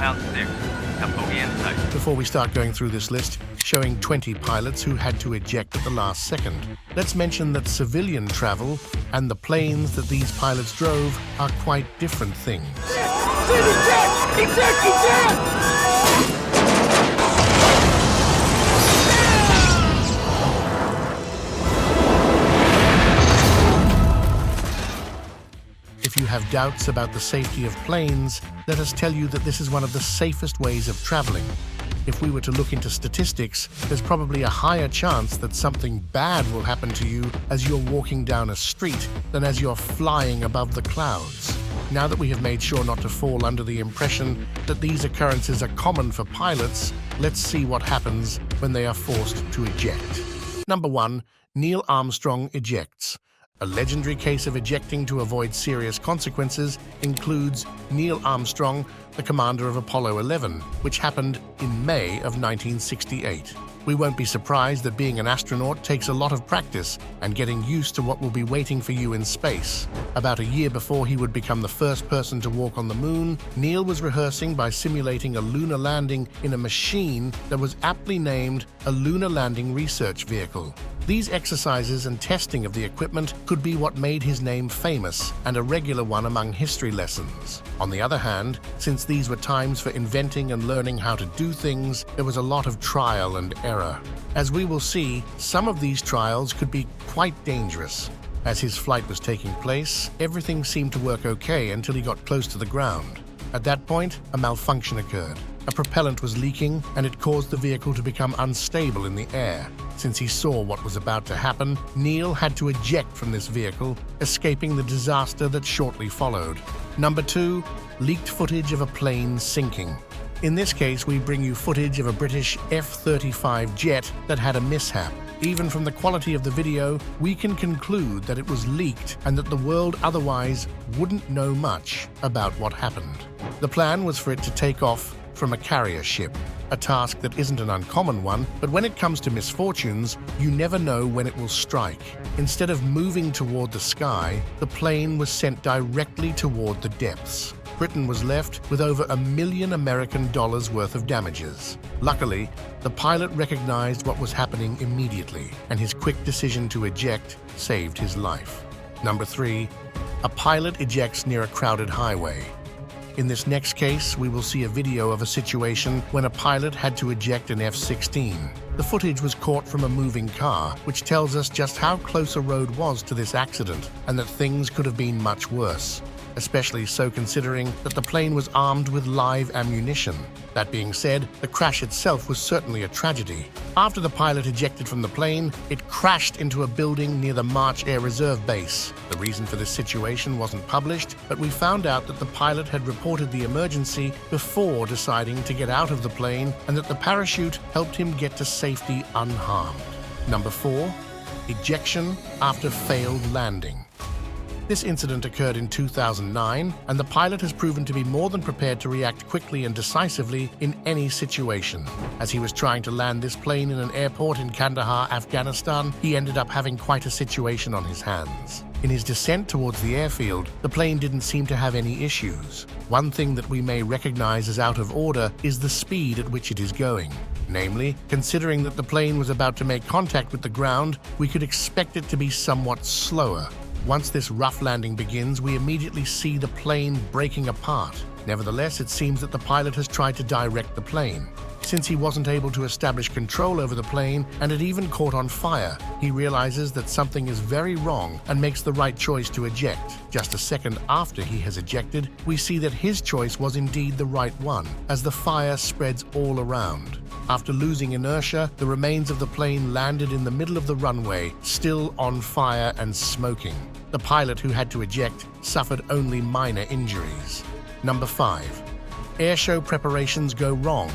Compound 6, Bogey in sight. Before we start going through this list, showing 20 pilots who had to eject at the last second, let's mention that civilian travel and the planes that these pilots drove are quite different things. If you have doubts about the safety of planes, let us tell you that this is one of the safest ways of traveling. If we were to look into statistics, there's probably a higher chance that something bad will happen to you as you're walking down a street than as you're flying above the clouds. Now that we have made sure not to fall under the impression that these occurrences are common for pilots, let's see what happens when they are forced to eject. Number 1. Neil Armstrong ejects. A legendary case of ejecting to avoid serious consequences includes Neil Armstrong, the commander of Apollo 11, which happened in May of 1968. We won't be surprised that being an astronaut takes a lot of practice and getting used to what will be waiting for you in space. About a year before he would become the first person to walk on the moon, Neil was rehearsing by simulating a lunar landing in a machine that was aptly named a Lunar Landing Research Vehicle. These exercises and testing of the equipment could be what made his name famous and a regular one among history lessons. On the other hand, since these were times for inventing and learning how to do things, there was a lot of trial and error. As we will see, some of these trials could be quite dangerous. As his flight was taking place, everything seemed to work okay until he got close to the ground. At that point, a malfunction occurred. A propellant was leaking, and it caused the vehicle to become unstable in the air. Since he saw what was about to happen, Neil had to eject from this vehicle, escaping the disaster that shortly followed. Number 2. Leaked footage of a plane sinking. In this case, we bring you footage of a British F-35 jet that had a mishap. Even from the quality of the video, we can conclude that it was leaked and that the world otherwise wouldn't know much about what happened. The plan was for it to take off from a carrier ship, a task that isn't an uncommon one, but when it comes to misfortunes, you never know when it will strike. Instead of moving toward the sky, the plane was sent directly toward the depths. Britain was left with over $1 million American worth of damages. Luckily, the pilot recognized what was happening immediately, and his quick decision to eject saved his life. Number 3. A pilot ejects near a crowded highway. In this next case, we will see a video of a situation when a pilot had to eject an F-16. The footage was caught from a moving car, which tells us just how close a road was to this accident and that things could have been much worse. Especially so considering that the plane was armed with live ammunition. That being said, the crash itself was certainly a tragedy. After the pilot ejected from the plane, it crashed into a building near the March Air Reserve Base. The reason for this situation wasn't published, but we found out that the pilot had reported the emergency before deciding to get out of the plane and that the parachute helped him get to safety unharmed. Number 4. Ejection after failed landing. This incident occurred in 2009, and the pilot has proven to be more than prepared to react quickly and decisively in any situation. As he was trying to land this plane in an airport in Kandahar, Afghanistan, he ended up having quite a situation on his hands. In his descent towards the airfield, the plane didn't seem to have any issues. One thing that we may recognize as out of order is the speed at which it is going. Namely, considering that the plane was about to make contact with the ground, we could expect it to be somewhat slower. Once this rough landing begins, we immediately see the plane breaking apart. Nevertheless, it seems that the pilot has tried to direct the plane. Since he wasn't able to establish control over the plane and it even caught on fire, he realizes that something is very wrong and makes the right choice to eject. Just a second after he has ejected, we see that his choice was indeed the right one, as the fire spreads all around. After losing inertia, the remains of the plane landed in the middle of the runway, still on fire and smoking. The pilot who had to eject suffered only minor injuries. Number 5. Airshow preparations go wrong.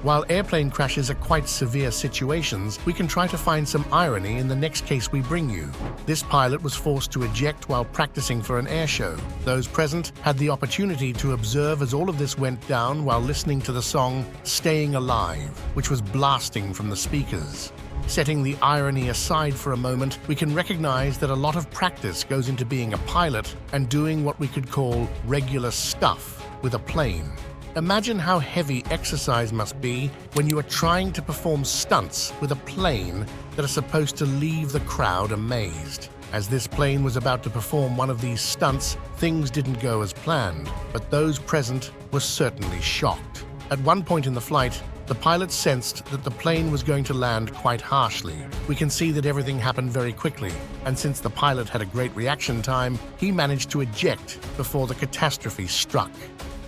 While airplane crashes are quite severe situations, we can try to find some irony in the next case we bring you. This pilot was forced to eject while practicing for an airshow. Those present had the opportunity to observe as all of this went down while listening to the song "Staying Alive," which was blasting from the speakers. Setting the irony aside for a moment, we can recognize that a lot of practice goes into being a pilot and doing what we could call regular stuff with a plane. Imagine how heavy exercise must be when you are trying to perform stunts with a plane that are supposed to leave the crowd amazed. As this plane was about to perform one of these stunts, things didn't go as planned, but those present were certainly shocked. At one point in the flight, the pilot sensed that the plane was going to land quite harshly. We can see that everything happened very quickly, and since the pilot had a great reaction time, he managed to eject before the catastrophe struck.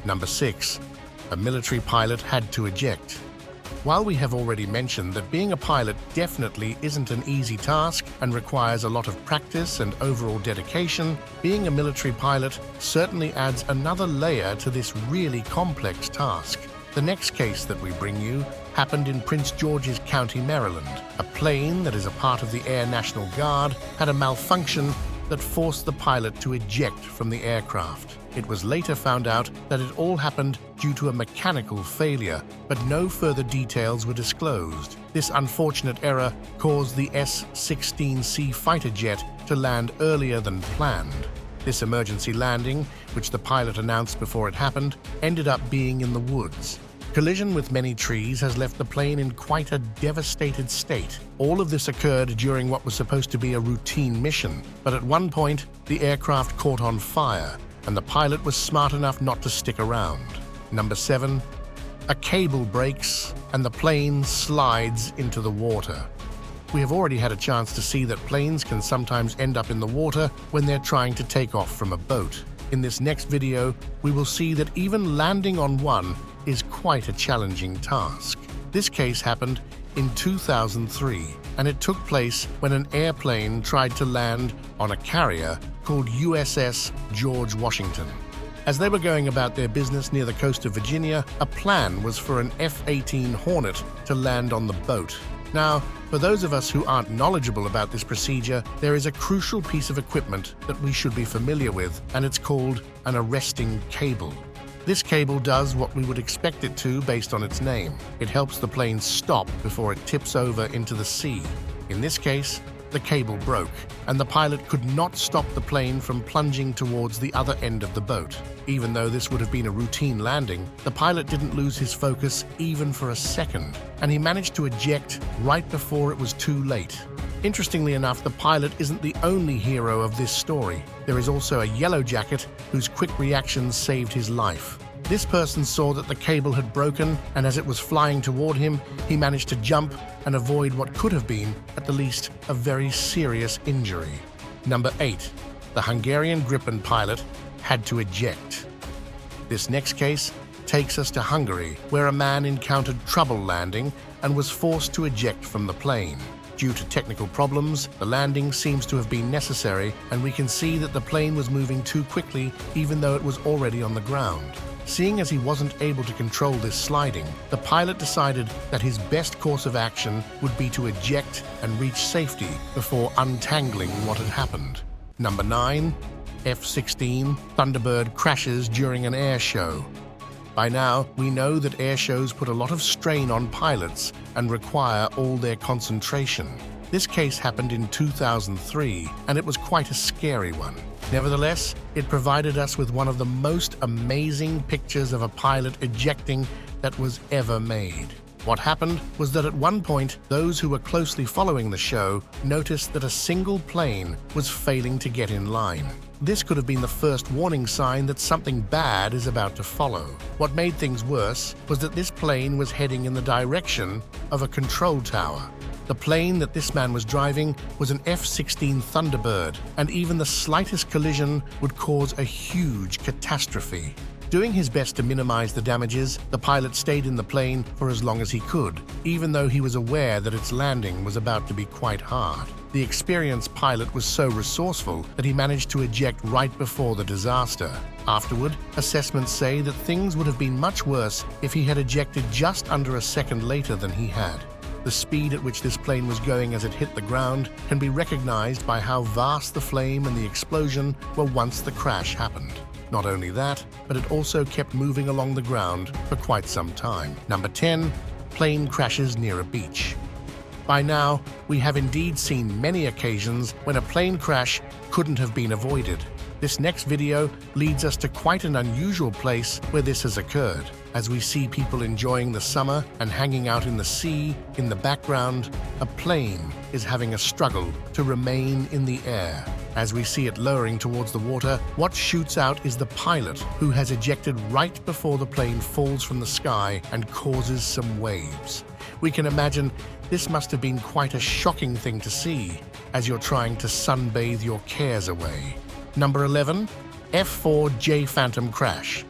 Number 6. A military pilot had to eject. While we have already mentioned that being a pilot definitely isn't an easy task and requires a lot of practice and overall dedication, being a military pilot certainly adds another layer to this really complex task. The next case that we bring you happened in Prince George's County, Maryland. A plane that is a part of the Air National Guard had a malfunction that forced the pilot to eject from the aircraft. It was later found out that it all happened due to a mechanical failure, but no further details were disclosed. This unfortunate error caused the S-16C fighter jet to land earlier than planned. This emergency landing, which the pilot announced before it happened, ended up being in the woods. Collision with many trees has left the plane in quite a devastated state. All of this occurred during what was supposed to be a routine mission, but at one point, the aircraft caught on fire, and the pilot was smart enough not to stick around. Number 7. A cable breaks, and the plane slides into the water. We have already had a chance to see that planes can sometimes end up in the water when they're trying to take off from a boat. In this next video, we will see that even landing on one is quite a challenging task. This case happened in 2003, and it took place when an airplane tried to land on a carrier called USS George Washington. As they were going about their business near the coast of Virginia, a plan was for an F-18 Hornet to land on the boat. Now, for those of us who aren't knowledgeable about this procedure, there is a crucial piece of equipment that we should be familiar with, and it's called an arresting cable. This cable does what we would expect it to based on its name. It helps the plane stop before it tips over into the sea. In this case, the cable broke, and the pilot could not stop the plane from plunging towards the other end of the boat. Even though this would have been a routine landing, the pilot didn't lose his focus even for a second, and he managed to eject right before it was too late. Interestingly enough, the pilot isn't the only hero of this story. There is also a yellow jacket whose quick reactions saved his life. This person saw that the cable had broken, and as it was flying toward him, he managed to jump and avoid what could have been, at the least, a very serious injury. Number 8. The Hungarian Gripen pilot had to eject. This next case takes us to Hungary, where a man encountered trouble landing and was forced to eject from the plane. Due to technical problems, the landing seems to have been necessary, and we can see that the plane was moving too quickly even though it was already on the ground. Seeing as he wasn't able to control this sliding, the pilot decided that his best course of action would be to eject and reach safety before untangling what had happened. Number 9. F-16 Thunderbird crashes during an air show. By now, we know that air shows put a lot of strain on pilots and require all their concentration. This case happened in 2003, and it was quite a scary one. Nevertheless, it provided us with one of the most amazing pictures of a pilot ejecting that was ever made. What happened was that at one point, those who were closely following the show noticed that a single plane was failing to get in line. This could have been the first warning sign that something bad is about to follow. What made things worse was that this plane was heading in the direction of a control tower. The plane that this man was driving was an F-16 Thunderbird, and even the slightest collision would cause a huge catastrophe. Doing his best to minimize the damages, the pilot stayed in the plane for as long as he could, even though he was aware that its landing was about to be quite hard. The experienced pilot was so resourceful that he managed to eject right before the disaster. Afterward, assessments say that things would have been much worse if he had ejected just under a second later than he had. The speed at which this plane was going as it hit the ground can be recognized by how vast the flame and the explosion were once the crash happened. Not only that, but it also kept moving along the ground for quite some time. Number 10. Plane crashes near a beach. By now, we have indeed seen many occasions when a plane crash couldn't have been avoided. This next video leads us to quite an unusual place where this has occurred. As we see people enjoying the summer and hanging out in the sea, in the background, a plane is having a struggle to remain in the air. As we see it lowering towards the water, what shoots out is the pilot, who has ejected right before the plane falls from the sky and causes some waves. We can imagine this must have been quite a shocking thing to see as you're trying to sunbathe your cares away. Number 11, F-4J Phantom crash.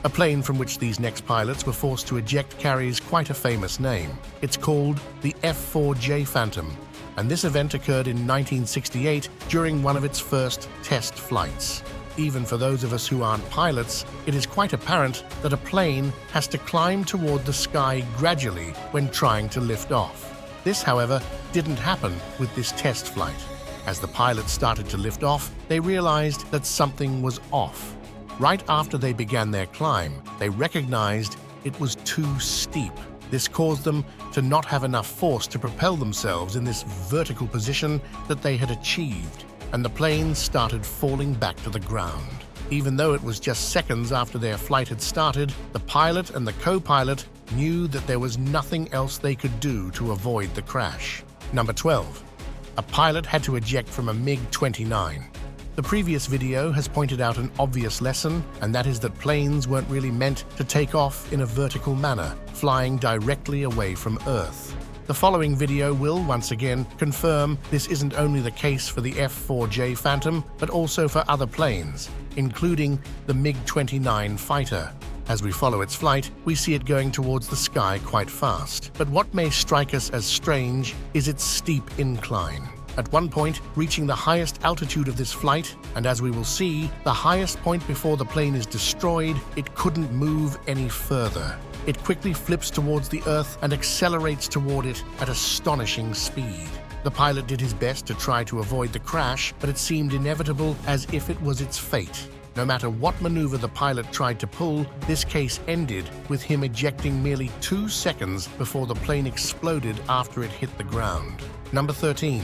A plane from which these next pilots were forced to eject carries quite a famous name. It's called the F-4J Phantom, and this event occurred in 1968 during one of its first test flights. Even for those of us who aren't pilots, it is quite apparent that a plane has to climb toward the sky gradually when trying to lift off. This, however, didn't happen with this test flight. As the pilots started to lift off, they realized that something was off. Right after they began their climb, they recognized it was too steep. This caused them to not have enough force to propel themselves in this vertical position that they had achieved, and the plane started falling back to the ground. Even though it was just seconds after their flight had started, the pilot and the co-pilot knew that there was nothing else they could do to avoid the crash. Number 12. A pilot had to eject from a MiG-29. The previous video has pointed out an obvious lesson, and that is that planes weren't really meant to take off in a vertical manner, flying directly away from Earth. The following video will, once again, confirm this isn't only the case for the F-4J Phantom, but also for other planes, including the MiG-29 fighter. As we follow its flight, we see it going towards the sky quite fast. But what may strike us as strange is its steep incline. At one point, reaching the highest altitude of this flight, and as we will see, the highest point before the plane is destroyed, it couldn't move any further. It quickly flips towards the Earth and accelerates toward it at astonishing speed. The pilot did his best to try to avoid the crash, but it seemed inevitable, as if it was its fate. No matter what maneuver the pilot tried to pull, this case ended with him ejecting merely 2 seconds before the plane exploded after it hit the ground. Number 13.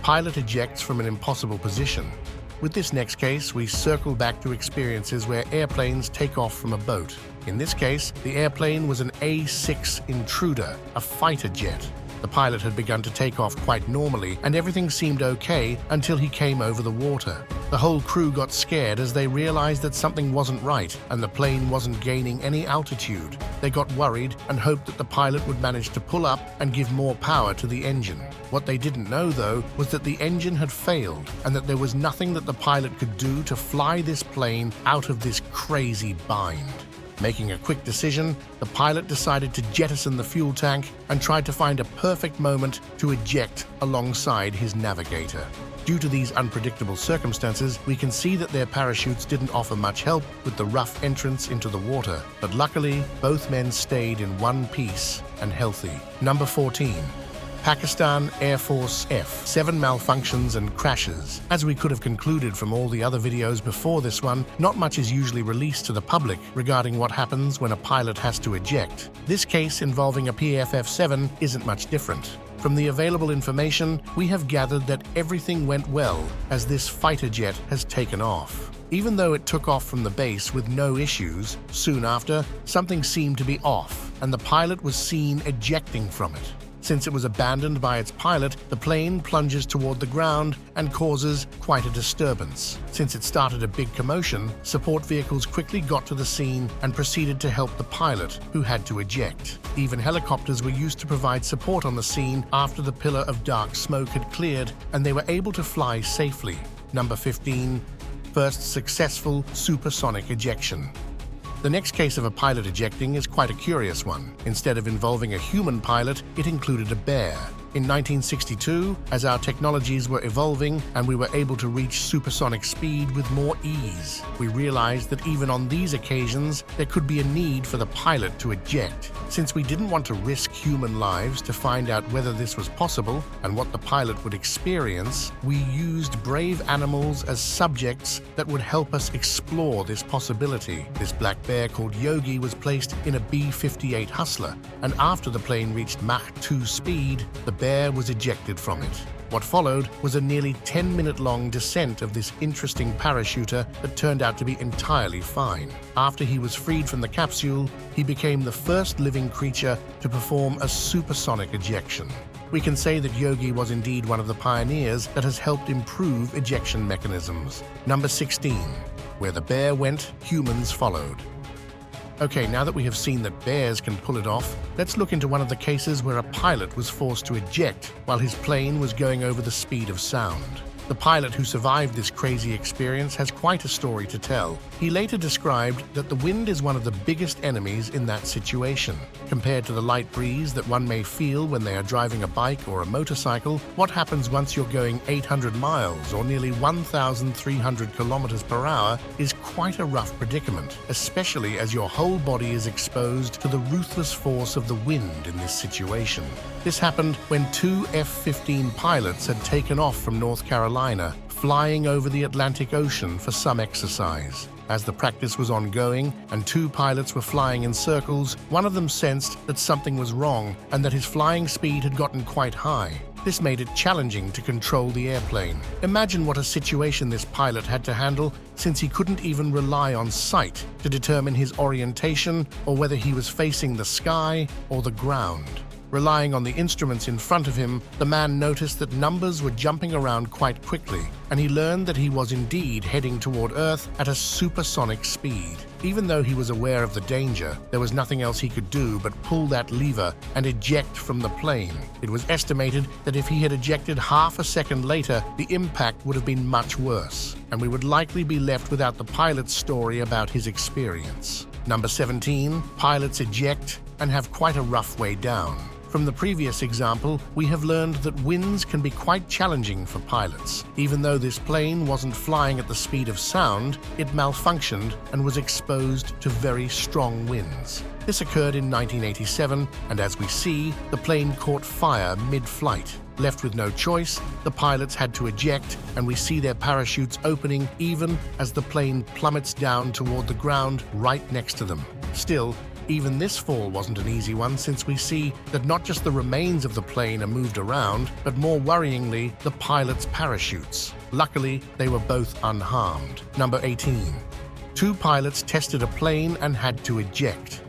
Pilot ejects from an impossible position. With this next case, we circle back to experiences where airplanes take off from a boat. In this case, the airplane was an A-6 Intruder, a fighter jet. The pilot had begun to take off quite normally, and everything seemed okay until he came over the water. The whole crew got scared as they realized that something wasn't right and the plane wasn't gaining any altitude. They got worried and hoped that the pilot would manage to pull up and give more power to the engine. What they didn't know, though, was that the engine had failed and that there was nothing that the pilot could do to fly this plane out of this crazy bind. Making a quick decision, the pilot decided to jettison the fuel tank and tried to find a perfect moment to eject alongside his navigator. Due to these unpredictable circumstances, we can see that their parachutes didn't offer much help with the rough entrance into the water, but luckily, both men stayed in one piece and healthy. Number 14. Pakistan Air Force F-7 malfunctions and crashes. As we could have concluded from all the other videos before this one, not much is usually released to the public regarding what happens when a pilot has to eject. This case involving a PFF-7 isn't much different. From the available information, we have gathered that everything went well as this fighter jet has taken off. Even though it took off from the base with no issues, soon after, something seemed to be off, and the pilot was seen ejecting from it. Since it was abandoned by its pilot, the plane plunges toward the ground and causes quite a disturbance. Since it started a big commotion, support vehicles quickly got to the scene and proceeded to help the pilot, who had to eject. Even helicopters were used to provide support on the scene after the pillar of dark smoke had cleared, and they were able to fly safely. Number 15. First successful supersonic ejection. The next case of a pilot ejecting is quite a curious one. Instead of involving a human pilot, it included a bear. In 1962, as our technologies were evolving and we were able to reach supersonic speed with more ease, we realized that even on these occasions, there could be a need for the pilot to eject. Since we didn't want to risk human lives to find out whether this was possible and what the pilot would experience, we used brave animals as subjects that would help us explore this possibility. This black bear called Yogi was placed in a B-58 Hustler, and after the plane reached Mach 2 speed, the bear was ejected from it. What followed was a nearly 10-minute-long descent of this interesting parachuter that turned out to be entirely fine. After he was freed from the capsule, he became the first living creature to perform a supersonic ejection. We can say that Yogi was indeed one of the pioneers that has helped improve ejection mechanisms. Number 16. Where the bear went, humans followed. Okay, now that we have seen that bears can pull it off, let's look into one of the cases where a pilot was forced to eject while his plane was going over the speed of sound. The pilot who survived this crazy experience has quite a story to tell. He later described that the wind is one of the biggest enemies in that situation. Compared to the light breeze that one may feel when they are driving a bike or a motorcycle, what happens once you're going 800 miles or nearly 1,300 kilometers per hour is quite a rough predicament, especially as your whole body is exposed to the ruthless force of the wind in this situation. This happened when two F-15 pilots had taken off from North Carolina, flying over the Atlantic Ocean for some exercise. As the practice was ongoing and two pilots were flying in circles, one of them sensed that something was wrong and that his flying speed had gotten quite high. This made it challenging to control the airplane. Imagine what a situation this pilot had to handle, since he couldn't even rely on sight to determine his orientation or whether he was facing the sky or the ground. Relying on the instruments in front of him, the man noticed that numbers were jumping around quite quickly, and he learned that he was indeed heading toward Earth at a supersonic speed. Even though he was aware of the danger, there was nothing else he could do but pull that lever and eject from the plane. It was estimated that if he had ejected half a second later, the impact would have been much worse, and we would likely be left without the pilot's story about his experience. Number 17, pilots eject and have quite a rough way down. From the previous example, we have learned that winds can be quite challenging for pilots. Even though this plane wasn't flying at the speed of sound, it malfunctioned and was exposed to very strong winds. This occurred in 1987, and as we see, the plane caught fire mid-flight. Left with no choice, the pilots had to eject, and we see their parachutes opening even as the plane plummets down toward the ground right next to them. Still, even this fall wasn't an easy one, since we see that not just the remains of the plane are moved around, but more worryingly, the pilots' parachutes. Luckily, they were both unharmed. Number 18. Two pilots tested a plane and had to eject.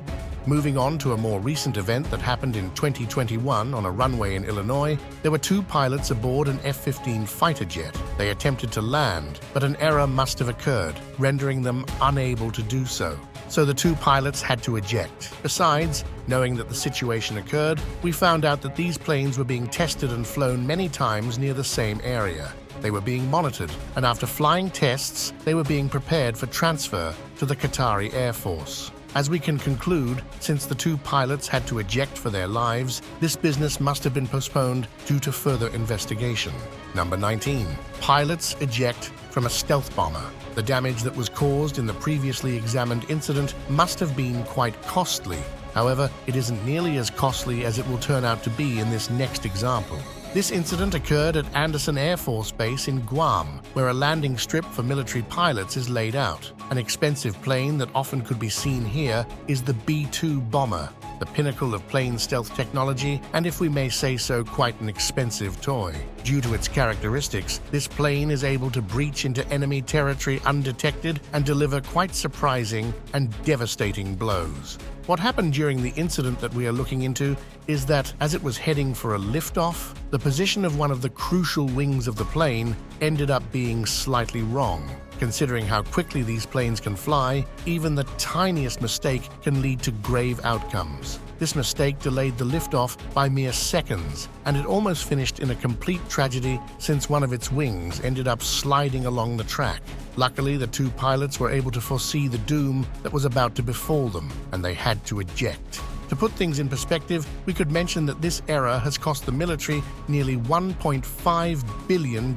Moving on to a more recent event that happened in 2021 on a runway in Illinois, there were two pilots aboard an F-15 fighter jet. They attempted to land, but an error must have occurred, rendering them unable to do so. So the two pilots had to eject. Besides, knowing that the situation occurred, we found out that these planes were being tested and flown many times near the same area. They were being monitored, and after flying tests, they were being prepared for transfer to the Qatari Air Force. As we can conclude, since the two pilots had to eject for their lives, this business must have been postponed due to further investigation. Number 19. Pilots eject from a stealth bomber. The damage that was caused in the previously examined incident must have been quite costly. However, it isn't nearly as costly as it will turn out to be in this next example. This incident occurred at Andersen Air Force Base in Guam, where a landing strip for military pilots is laid out. An expensive plane that often could be seen here is the B-2 bomber, the pinnacle of plane stealth technology, and if we may say so, quite an expensive toy. Due to its characteristics, this plane is able to breach into enemy territory undetected and deliver quite surprising and devastating blows. What happened during the incident that we are looking into is that, as it was heading for a liftoff, the position of one of the crucial wings of the plane ended up being slightly wrong. Considering how quickly these planes can fly, even the tiniest mistake can lead to grave outcomes. This mistake delayed the liftoff by mere seconds, and it almost finished in a complete tragedy since one of its wings ended up sliding along the track. Luckily, the two pilots were able to foresee the doom that was about to befall them, and they had to eject. To put things in perspective, we could mention that this error has cost the military nearly $1.5 billion.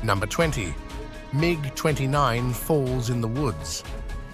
Number 20. MiG-29 falls in the woods.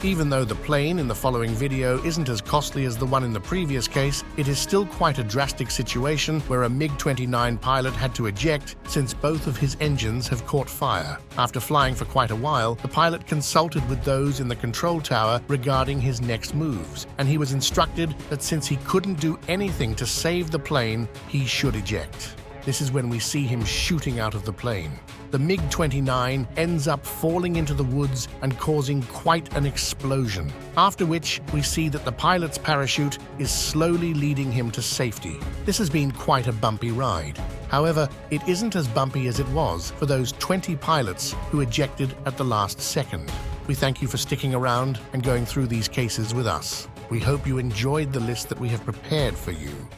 Even though the plane in the following video isn't as costly as the one in the previous case, it is still quite a drastic situation where a MiG-29 pilot had to eject since both of his engines have caught fire. After flying for quite a while, the pilot consulted with those in the control tower regarding his next moves, and he was instructed that since he couldn't do anything to save the plane, he should eject. This is when we see him shooting out of the plane. The MiG-29 ends up falling into the woods and causing quite an explosion, after which we see that the pilot's parachute is slowly leading him to safety. This has been quite a bumpy ride. However, it isn't as bumpy as it was for those 20 pilots who ejected at the last second. We thank you for sticking around and going through these cases with us. We hope you enjoyed the list that we have prepared for you.